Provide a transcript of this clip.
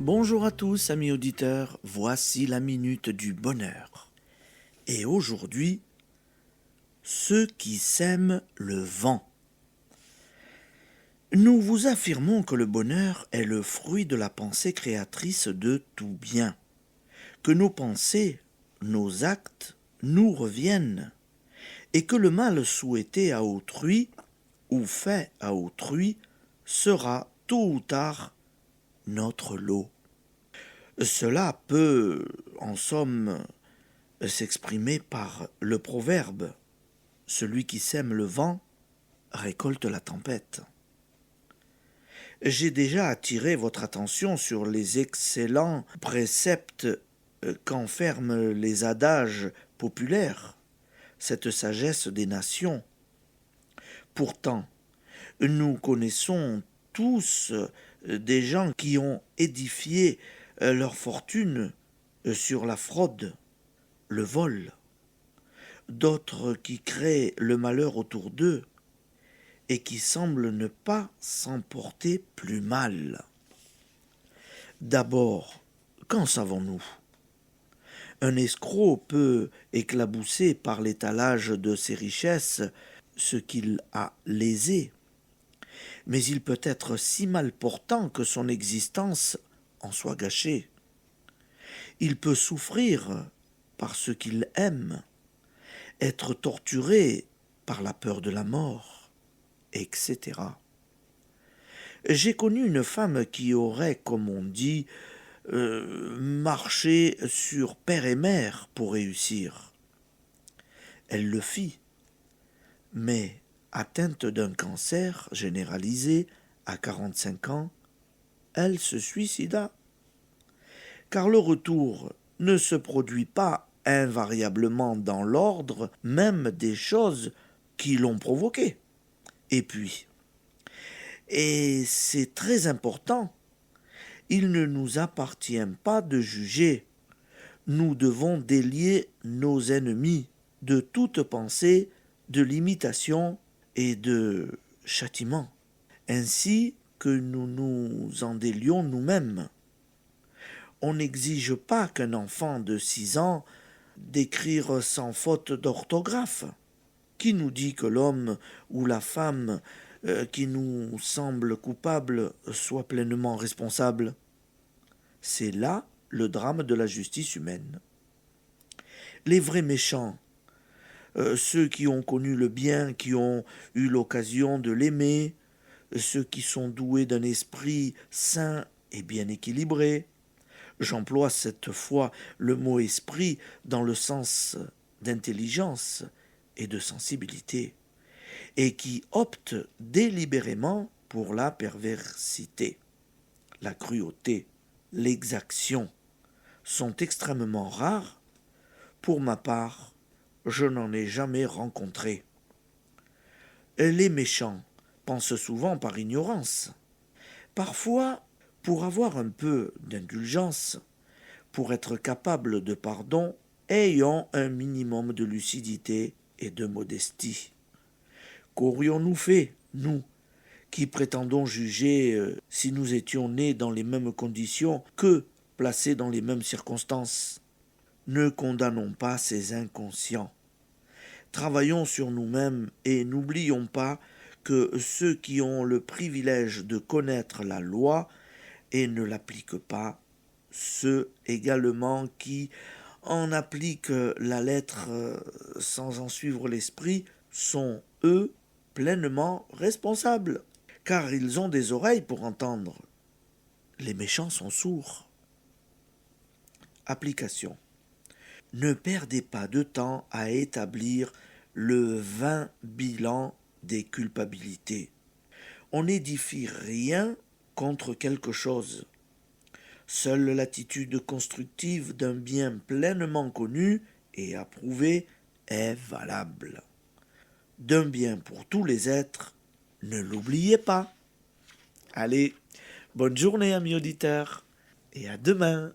Bonjour à tous, amis auditeurs, voici la minute du bonheur. Et aujourd'hui, ceux qui sèment le vent. Nous vous affirmons que le bonheur est le fruit de la pensée créatrice de tout bien, que nos pensées, nos actes nous reviennent, et que le mal souhaité à autrui ou fait à autrui sera tôt ou tard notre lot. Cela peut, en somme, s'exprimer par le proverbe « Celui qui sème le vent récolte la tempête ». J'ai déjà attiré votre attention sur les excellents préceptes qu'enferment les adages populaires, cette sagesse des nations. Pourtant, nous connaissons tous des gens qui ont édifié leur fortune sur la fraude, le vol, d'autres qui créent le malheur autour d'eux et qui semblent ne pas s'en porter plus mal. D'abord, qu'en savons-nous? Un escroc peut éclabousser par l'étalage de ses richesses ce qu'il a lésé, mais il peut être si mal portant que son existence en soit gâchée. Il peut souffrir par ce qu'il aime, être torturé par la peur de la mort, etc. J'ai connu une femme qui aurait, comme on dit, marché sur père et mère pour réussir. Elle le fit, mais atteinte d'un cancer généralisé à 45 ans, elle se suicida. Car le retour ne se produit pas invariablement dans l'ordre même des choses qui l'ont provoqué. Et puis, et c'est très important, il ne nous appartient pas de juger. Nous devons délier nos ennemis de toute pensée de limitation et de châtiment, ainsi que nous nous en délions nous-mêmes. On n'exige pas qu'un enfant de 6 ans d'écrire sans faute d'orthographe. Qui nous dit que l'homme ou la femme qui nous semble coupable soit pleinement responsable? C'est là le drame de la justice humaine. Les vrais méchants, ceux qui ont connu le bien, qui ont eu l'occasion de l'aimer, ceux qui sont doués d'un esprit sain et bien équilibré, j'emploie cette fois le mot esprit dans le sens d'intelligence et de sensibilité, et qui optent délibérément pour la perversité, la cruauté, l'exaction, sont extrêmement rares. Pour ma part, je n'en ai jamais rencontré. Les méchants pensent souvent par ignorance. Parfois, pour avoir un peu d'indulgence, pour être capable de pardon, ayons un minimum de lucidité et de modestie. Qu'aurions-nous fait, nous, qui prétendons juger si nous étions nés dans les mêmes conditions que placés dans les mêmes circonstances? Ne condamnons pas ces inconscients. Travaillons sur nous-mêmes et n'oublions pas que ceux qui ont le privilège de connaître la loi et ne l'appliquent pas, ceux également qui en appliquent la lettre sans en suivre l'esprit, sont, eux, pleinement responsables, car ils ont des oreilles pour entendre. Les méchants sont sourds. Application. Ne perdez pas de temps à établir le vain bilan des culpabilités. On n'édifie rien contre quelque chose. Seule l'attitude constructive d'un bien pleinement connu et approuvé est valable. D'un bien pour tous les êtres, ne l'oubliez pas. Allez, bonne journée amis auditeurs, et à demain.